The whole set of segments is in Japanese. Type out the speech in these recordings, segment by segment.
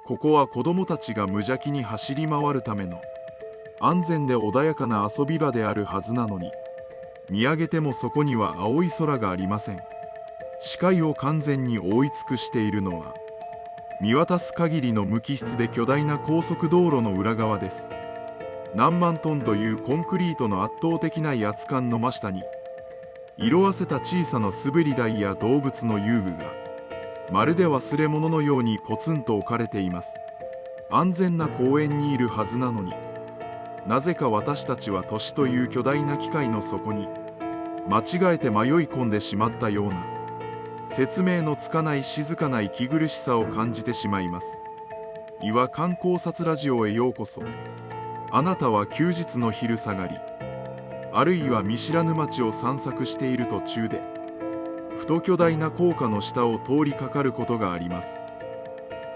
ここは子供たちが無邪気に走り回るための安全で穏やかな遊び場であるはずなのに、見上げてもそこには青い空がありません。視界を完全に覆い尽くしているのは、見渡す限りの無機質で巨大な高速道路の裏側です。何万トンというコンクリートの圧倒的な威圧感の真下に、色あせた小さな滑り台や動物の遊具が、まるで忘れ物のようにポツンと置かれています。安全な公園にいるはずなのに、なぜか私たちは都市という巨大な機械の底に間違えて迷い込んでしまったような、説明のつかない静かな息苦しさを感じてしまいます。岩観光察ラジオへようこそ。あなたは休日の昼下がり、あるいは見知らぬ街を散策している途中で、ふと巨大な高架の下を通りかかることがあります。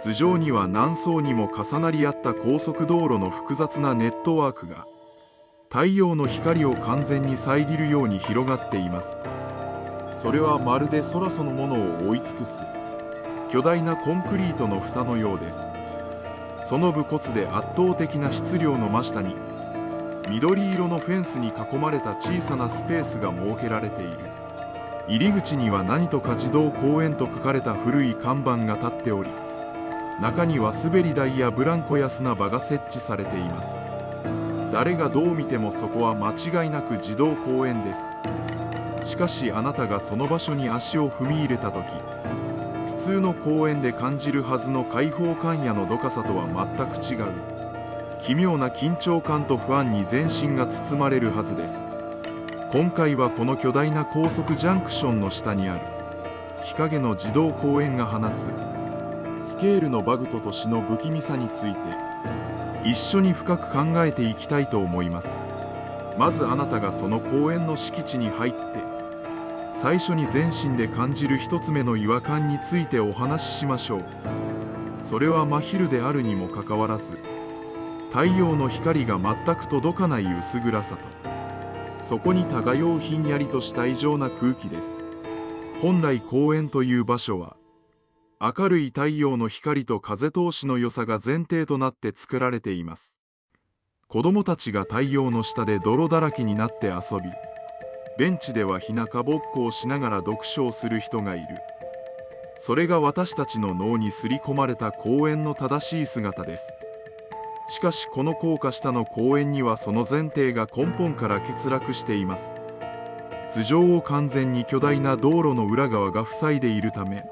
頭上には何層にも重なり合った高速道路の複雑なネットワークが、太陽の光を完全に遮るように広がっています。それはまるで空そのものを覆い尽くす巨大なコンクリートの蓋のようです。その武骨で圧倒的な質量の真下に、緑色のフェンスに囲まれた小さなスペースが設けられている。入り口には何とか児童公園と書かれた古い看板が立っており、中には滑り台やブランコや砂場が設置されています。誰がどう見てもそこは間違いなく児童公園です。しかしあなたがその場所に足を踏み入れた時、普通の公園で感じるはずの開放感やのどかさとは全く違う、奇妙な緊張感と不安に全身が包まれるはずです。今回はこの巨大な高速ジャンクションの下にある日陰の児童公園が放つスケールのバグと都市の不気味さについて、一緒に深く考えていきたいと思います。まずあなたがその公園の敷地に入って、最初に全身で感じる一つ目の違和感についてお話ししましょう。それは真昼であるにもかかわらず、太陽の光が全く届かない薄暗さと、そこに漂うひんやりとした異常な空気です。本来公園という場所は、明るい太陽の光と風通しの良さが前提となって作られています。子供たちが太陽の下で泥だらけになって遊び、ベンチでは日向ぼっこをしながら読書をする人がいる。それが私たちの脳に刷り込まれた公園の正しい姿です。しかしこの高架下の公園にはその前提が根本から欠落しています。頭上を完全に巨大な道路の裏側が塞いでいるため、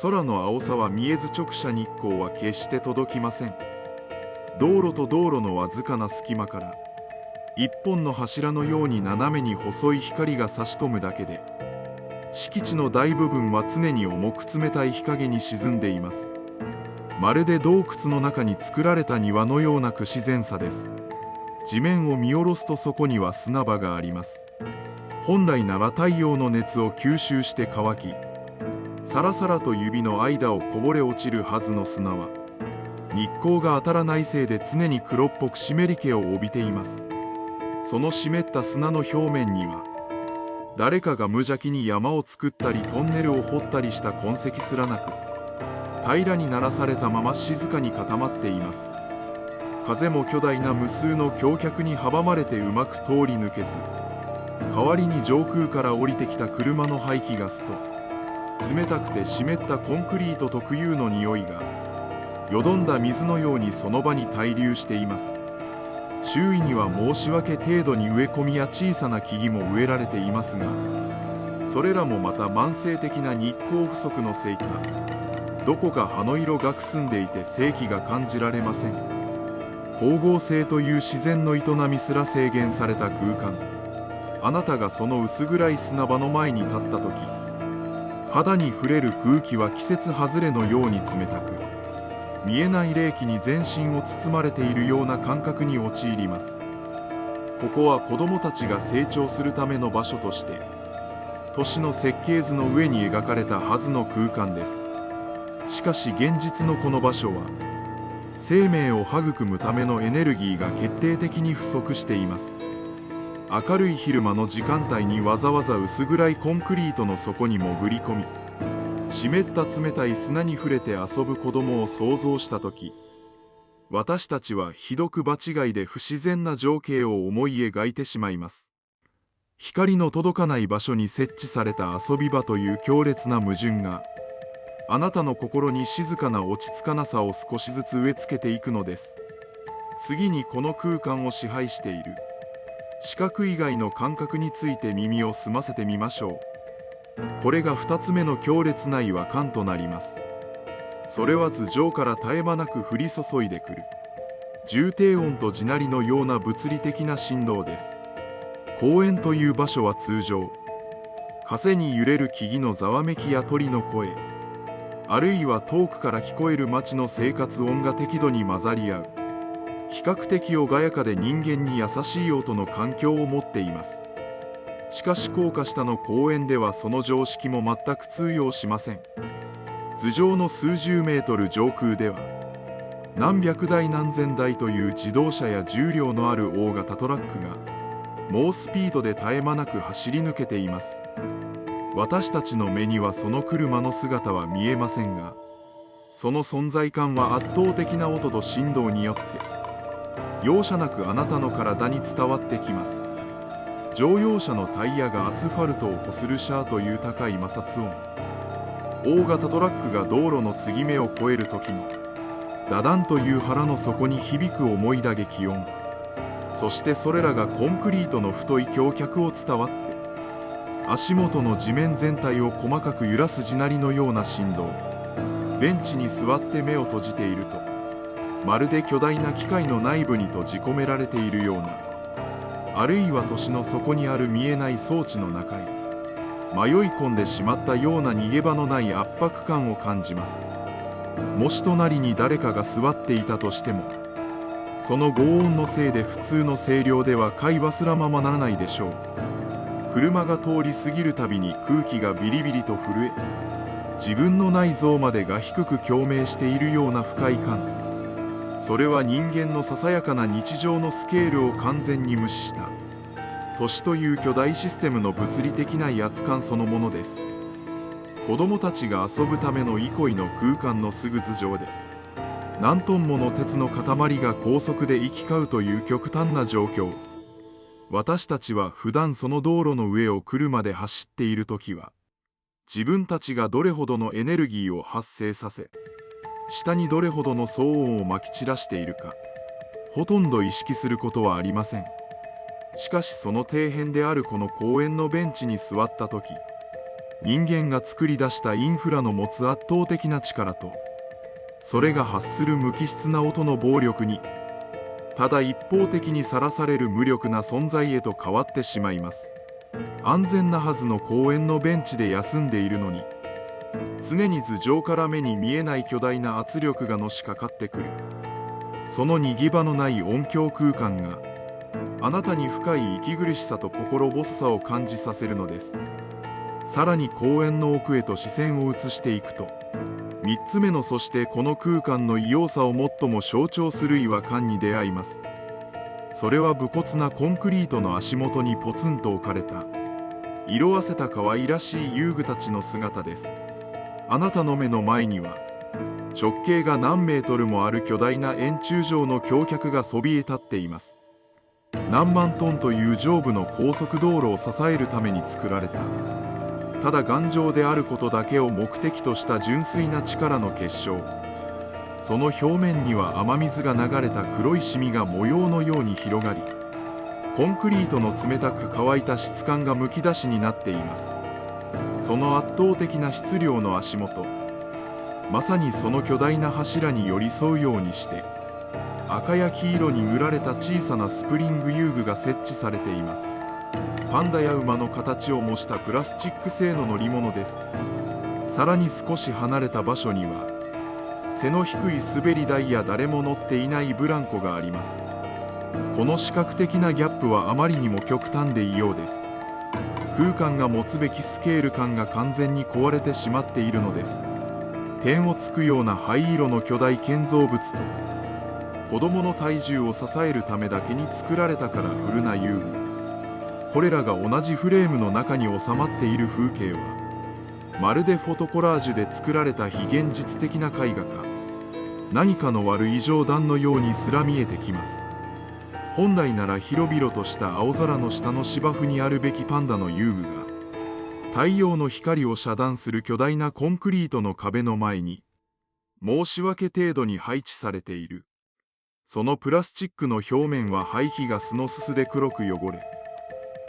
空の青さは見えず直射日光は決して届きません。道路と道路のわずかな隙間から、一本の柱のように斜めに細い光が差し込むだけで、敷地の大部分は常に重く冷たい日陰に沈んでいます。まるで洞窟の中に作られた庭のような不自然さです。地面を見下ろすとそこには砂場があります。本来なら太陽の熱を吸収して乾き、さらさらと指の間をこぼれ落ちるはずの砂は、日光が当たらないせいで常に黒っぽく湿り気を帯びています。その湿った砂の表面には、誰かが無邪気に山を作ったりトンネルを掘ったりした痕跡すらなく、平らにならされたまま静かに固まっています。風も巨大な無数の橋脚に阻まれてうまく通り抜けず、代わりに上空から降りてきた車の排気ガスと、冷たくて湿ったコンクリート特有の匂いが、よどんだ水のようにその場に滞留しています。周囲には申し訳程度に植え込みや小さな木々も植えられていますが、それらもまた慢性的な日光不足のせいか、どこか葉の色がくすんでいて生気が感じられません。光合成という自然の営みすら制限された空間。あなたがその薄暗い砂場の前に立った時、肌に触れる空気は季節外れのように冷たく、見えない冷気に全身を包まれているような感覚に陥ります。ここは子供たちが成長するための場所として、都市の設計図の上に描かれたはずの空間です。しかし現実のこの場所は、生命を育むためのエネルギーが決定的に不足しています。明るい昼間の時間帯にわざわざ薄暗いコンクリートの底に潜り込み、湿った冷たい砂に触れて遊ぶ子供を想像したとき、私たちはひどく場違いで不自然な情景を思い描いてしまいます。光の届かない場所に設置された遊び場という強烈な矛盾が、あなたの心に静かな落ち着かなさを少しずつ植え付けていくのです。次にこの空間を支配している視覚以外の感覚について耳を澄ませてみましょう。これが2つ目の強烈な違和感となります。それは頭上から絶え間なく降り注いでくる重低音と地鳴りのような物理的な振動です。公園という場所は通常、風に揺れる木々のざわめきや鳥の声、あるいは遠くから聞こえる街の生活音が適度に混ざり合う、比較的穏やかで人間に優しい音の環境を持っています。しかし高架下の公園ではその常識も全く通用しません。頭上の数十メートル上空では、何百台何千台という自動車や重量のある大型トラックが猛スピードで絶え間なく走り抜けています。私たちの目にはその車の姿は見えませんが、その存在感は圧倒的な音と振動によって容赦なくあなたの体に伝わってきます。乗用車のタイヤがアスファルトを擦るシャーという高い摩擦音、大型トラックが道路の継ぎ目を越える時のダダンという腹の底に響く重い打撃音、そしてそれらがコンクリートの太い橋脚を伝わって足元の地面全体を細かく揺らす地鳴りのような振動。ベンチに座って目を閉じていると、まるで巨大な機械の内部に閉じ込められているような、あるいは都市の底にある見えない装置の中へ迷い込んでしまったような逃げ場のない圧迫感を感じます。もし隣に誰かが座っていたとしても、その轟音のせいで普通の声量では会話すらままならないでしょう。車が通り過ぎるたびに空気がビリビリと震え、自分の内臓までが低く共鳴しているような不快感。それは人間のささやかな日常のスケールを完全に無視した都市という巨大システムの物理的な威圧感そのものです。子供たちが遊ぶための憩いの空間のすぐ頭上で、何トンもの鉄の塊が高速で行き交うという極端な状況。私たちは普段その道路の上を車で走っているときは、自分たちがどれほどのエネルギーを発生させ、下にどれほどの騒音をまき散らしているか、ほとんど意識することはありません。しかしその底辺であるこの公園のベンチに座ったとき、人間が作り出したインフラの持つ圧倒的な力と、それが発する無機質な音の暴力に、ただ一方的にさらされる無力な存在へと変わってしまいます。安全なはずの公園のベンチで休んでいるのに、常に頭上から目に見えない巨大な圧力がのしかかってくる。その逃げ場のない音響空間があなたに深い息苦しさと心細さを感じさせるのです。さらに公園の奥へと視線を移していくと、3つ目のそしてこの空間の異様さを最も象徴する違和感に出会います。それは武骨なコンクリートの足元にポツンと置かれた色あせた可愛らしい遊具たちの姿です。あなたの目の前には直径が何メートルもある巨大な円柱状の橋脚がそびえ立っています。何万トンという上部の高速道路を支えるために作られた、ただ頑丈であることだけを目的とした純粋な力の結晶。その表面には雨水が流れた黒いシミが模様のように広がり、コンクリートの冷たく乾いた質感がむき出しになっています。その圧倒的な質量の足元、まさにその巨大な柱に寄り添うようにして赤や黄色に塗られた小さなスプリング遊具が設置されています。パンダや馬の形を模したプラスチック製の乗り物です。さらに少し離れた場所には背の低い滑り台や誰も乗っていないブランコがあります。この視覚的なギャップはあまりにも極端で異様です。空間が持つべきスケール感が完全に壊れてしまっているのです。点をつくような灰色の巨大建造物と、子供の体重を支えるためだけに作られたからフルな遊具、これらが同じフレームの中に収まっている風景はまるでフォトコラージュで作られた非現実的な絵画か何かの悪い冗談のようにすら見えてきます。本来なら広々とした青空の下の芝生にあるべきパンダの遊具が太陽の光を遮断する巨大なコンクリートの壁の前に申し訳程度に配置されている。そのプラスチックの表面は排気ガスのすすで黒く汚れ、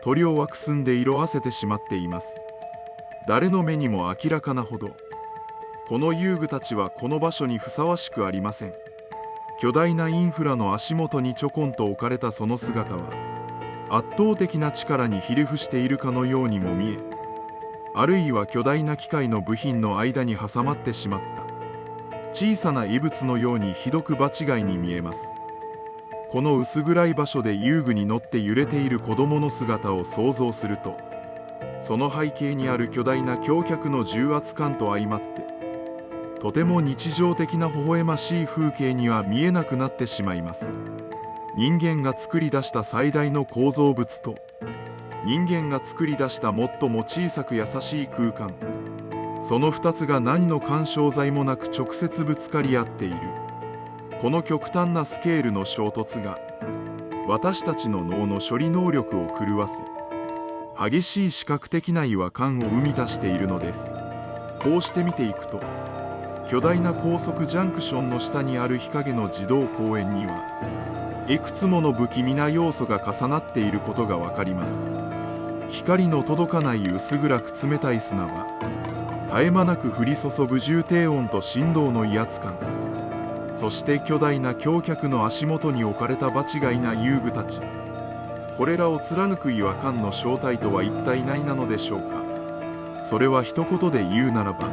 塗料はくすんで色あせてしまっています。誰の目にも明らかなほどこの遊具たちはこの場所にふさわしくありません。巨大なインフラの足元にちょこんと置かれたその姿は圧倒的な力にひれ伏しているかのようにも見え、あるいは巨大な機械の部品の間に挟まってしまった小さな異物のようにひどく場違いに見えます。この薄暗い場所で遊具に乗って揺れている子供の姿を想像すると、その背景にある巨大な橋脚の重圧感と相まってとても日常的な微笑ましい風景には見えなくなってしまいます。人間が作り出した最大の構造物と人間が作り出した最も小さく優しい空間、その2つが何の干渉剤もなく直接ぶつかり合っている。この極端なスケールの衝突が私たちの脳の処理能力を狂わせ、激しい視覚的な違和感を生み出しているのです。こうして見ていくと、巨大な高速ジャンクションの下にある日陰の自動公園にはいくつもの不気味な要素が重なっていることがわかります。光の届かない薄暗く冷たい砂は絶え間なく降り注ぐ重低音と振動の威圧感、そして巨大な橋脚の足元に置かれた場違いな遊具たち、これらを貫く違和感の正体とは一体何なのでしょうか。それは一言で言うならば、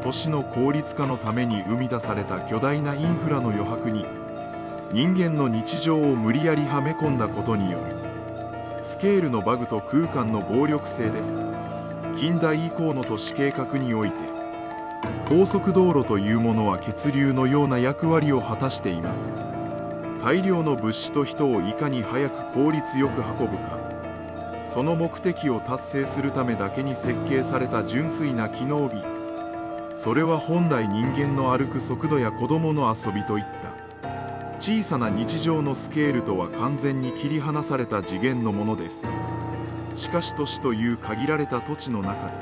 都市の効率化のために生み出された巨大なインフラの余白に人間の日常を無理やりはめ込んだことによるスケールのバグと空間の暴力性です。近代以降の都市計画において高速道路というものは血流のような役割を果たしています。大量の物資と人をいかに早く効率よく運ぶか、その目的を達成するためだけに設計された純粋な機能美、それは本来人間の歩く速度や子供の遊びといった小さな日常のスケールとは完全に切り離された次元のものです。しかし都市という限られた土地の中で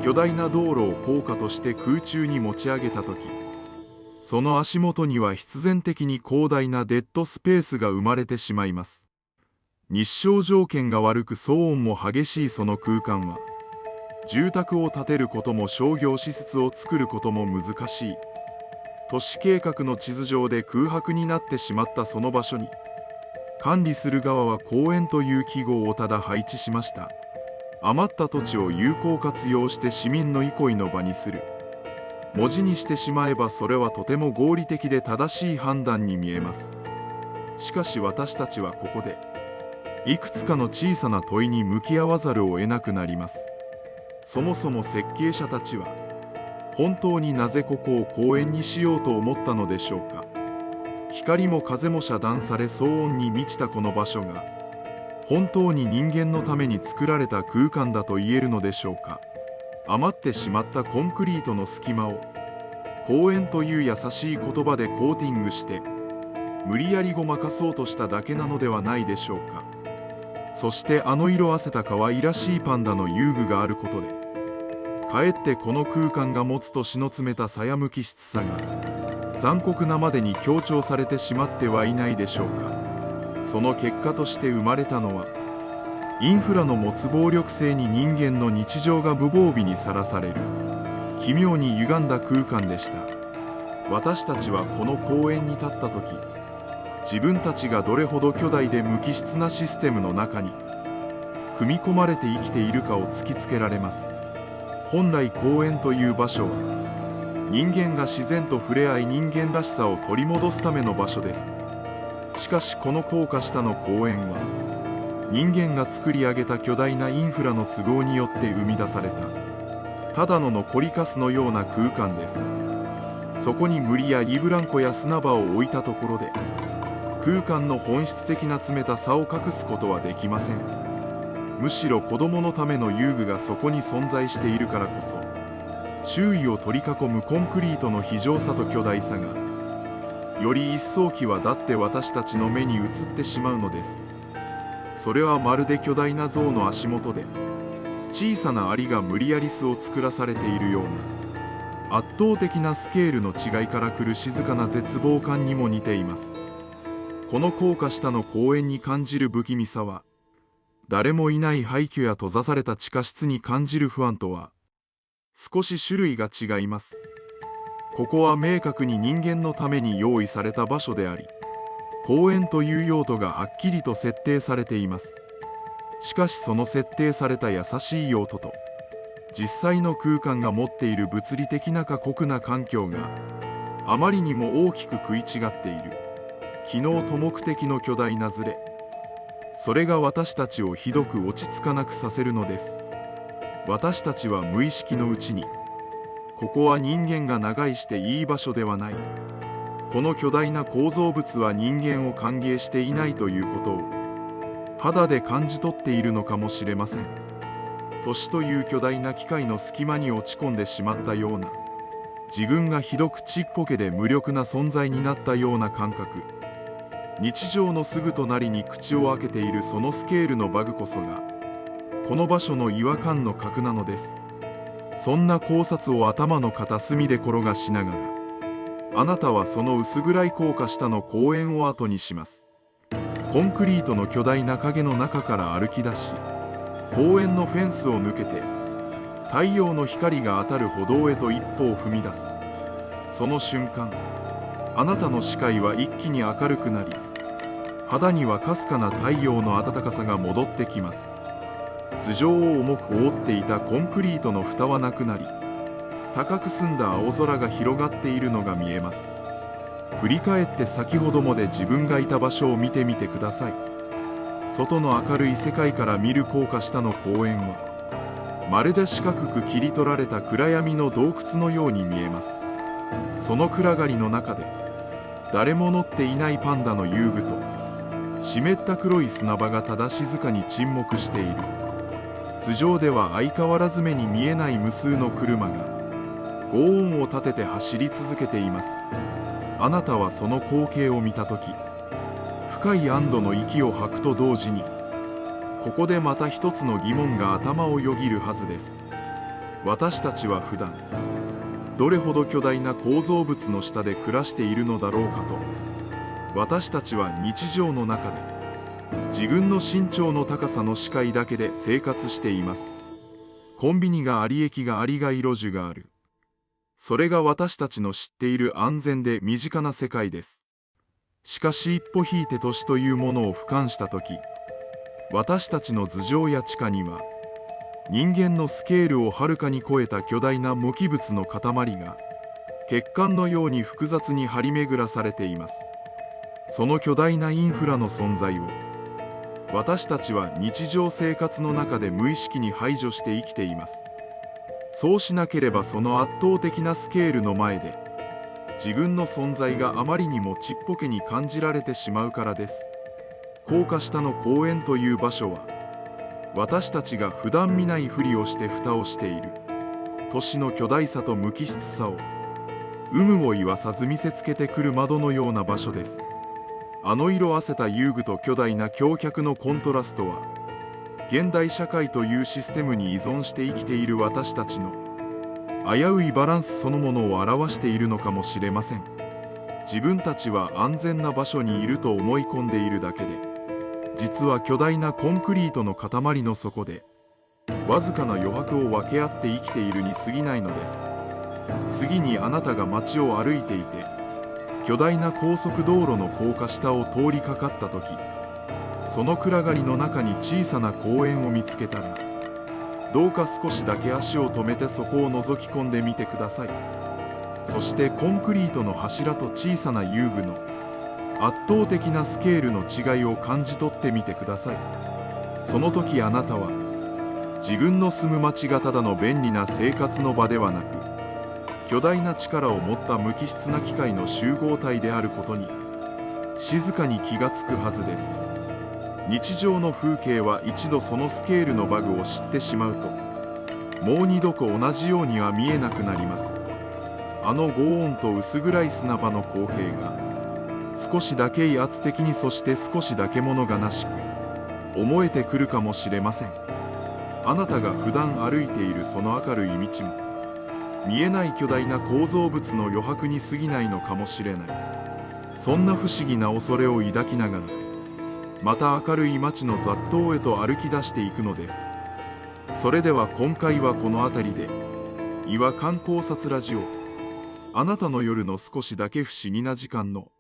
巨大な道路を高架として空中に持ち上げた時、その足元には必然的に広大なデッドスペースが生まれてしまいます。日照条件が悪く騒音も激しいその空間は住宅を建てることも商業施設を作ることも難しい都市計画の地図上で空白になってしまったその場所に、管理する側は公園という記号をただ配置しました。余った土地を有効活用して市民の憩いの場にする。文字にしてしまえばそれはとても合理的で正しい判断に見えます。しかし私たちはここでいくつかの小さな問いに向き合わざるを得なくなります。そもそも設計者たちは本当になぜここを公園にしようと思ったのでしょうか。光も風も遮断され騒音に満ちたこの場所が本当に人間のために作られた空間だと言えるのでしょうか。余ってしまったコンクリートの隙間を公園という優しい言葉でコーティングして無理やりごまかそうとしただけなのではないでしょうか。そしてあの色あせた可愛らしいパンダの遊具があることでかえってこの空間が持つ年の詰めた鞘無機質さが残酷なまでに強調されてしまってはいないでしょうか。その結果として生まれたのはインフラの持つ暴力性に人間の日常が無防備にさらされる奇妙に歪んだ空間でした。私たちはこの公園に立った時、自分たちがどれほど巨大で無機質なシステムの中に組み込まれて生きているかを突きつけられます。本来公園という場所は人間が自然と触れ合い人間らしさを取り戻すための場所です。しかしこの高架下の公園は人間が作り上げた巨大なインフラの都合によって生み出されたただの残りカスのような空間です。そこに無理やりブランコや砂場を置いたところで、空間の本質的な冷たさを隠すことはできません。むしろ子供のための遊具がそこに存在しているからこそ、周囲を取り囲むコンクリートの非常さと巨大さがより一層際立って私たちの目に映ってしまうのです。それはまるで巨大な象の足元で小さなアリが無理やり巣を作らされているような、圧倒的なスケールの違いから来る静かな絶望感にも似ています。この高架下の公園に感じる不気味さは、誰もいない廃墟や閉ざされた地下室に感じる不安とは少し種類が違います。ここは明確に人間のために用意された場所であり、公園という用途がはっきりと設定されています。しかしその設定された優しい用途と実際の空間が持っている物理的な過酷な環境があまりにも大きく食い違っている機能と目的の巨大なズレ、それが私たちをひどく落ち着かなくさせるのです。私たちは無意識のうちに、ここは人間が長居していい場所ではない、この巨大な構造物は人間を歓迎していないということを肌で感じ取っているのかもしれません。都市という巨大な機械の隙間に落ち込んでしまったような、自分がひどくちっぽけで無力な存在になったような感覚、日常のすぐ隣に口を開けているそのスケールのバグこそがこの場所の違和感の核なのです。そんな考察を頭の片隅で転がしながら、あなたはその薄暗い高架下の公園を後にします。コンクリートの巨大な影の中から歩き出し、公園のフェンスを抜けて太陽の光が当たる歩道へと一歩を踏み出す。その瞬間、あなたの視界は一気に明るくなり、肌にはかすかな太陽の暖かさが戻ってきます。頭上を重く覆っていたコンクリートの蓋はなくなり、高く澄んだ青空が広がっているのが見えます。振り返って先ほどまで自分がいた場所を見てみてください。外の明るい世界から見る高架下の公園は、まるで四角く切り取られた暗闇の洞窟のように見えます。その暗がりの中で、誰も乗っていないパンダの遊具と湿った黒い砂場がただ静かに沈黙している。頭上では相変わらず目に見えない無数の車が轟音を立てて走り続けています。あなたはその光景を見たとき、深い安堵の息を吐くと同時に、ここでまた一つの疑問が頭をよぎるはずです。私たちは普段どれほど巨大な構造物の下で暮らしているのだろうかと。私たちは日常の中で自分の身長の高さの視界だけで生活しています。コンビニがあり、駅があり、街路樹がある。それが私たちの知っている安全で身近な世界です。しかし一歩引いて都市というものを俯瞰したとき、私たちの頭上や地下には人間のスケールをはるかに超えた巨大な無機物の塊が血管のように複雑に張り巡らされています。その巨大なインフラの存在を私たちは日常生活の中で無意識に排除して生きています。そうしなければその圧倒的なスケールの前で自分の存在があまりにもちっぽけに感じられてしまうからです。高架下の公園という場所は、私たちが普段見ないふりをして蓋をしている都市の巨大さと無機質さを有無を言わさず見せつけてくる窓のような場所です。あの色あせた遊具と巨大な橋脚のコントラストは、現代社会というシステムに依存して生きている私たちの危ういバランスそのものを表しているのかもしれません。自分たちは安全な場所にいると思い込んでいるだけで、実は巨大なコンクリートの塊の底でわずかな余白を分け合って生きているに過ぎないのです。次にあなたが街を歩いていて、巨大な高速道路の高架下を通りかかった時、その暗がりの中に小さな公園を見つけたら、どうか少しだけ足を止めてそこを覗き込んでみてください。そしてコンクリートの柱と小さな遊具の圧倒的なスケールの違いを感じ取ってみてください。その時あなたは自分の住む街がただの便利な生活の場ではなく、巨大な力を持った無機質な機械の集合体であることに静かに気がつくはずです。日常の風景は一度そのスケールのバグを知ってしまうと、もう二度と同じようには見えなくなります。あの轟音と薄暗い砂場の光景が、少しだけ威圧的に、そして少しだけ物悲しく思えてくるかもしれません。あなたが普段歩いているその明るい道も、見えない巨大な構造物の余白に過ぎないのかもしれない。そんな不思議な恐れを抱きながら、また明るい街の雑踏へと歩き出していくのです。それでは今回はこの辺りで、違和感考察ラジオ。あなたの夜の少しだけ不思議な時間の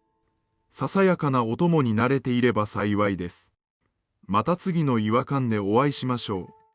ささやかなお供に慣れていれば幸いです。また次の違和感でお会いしましょう。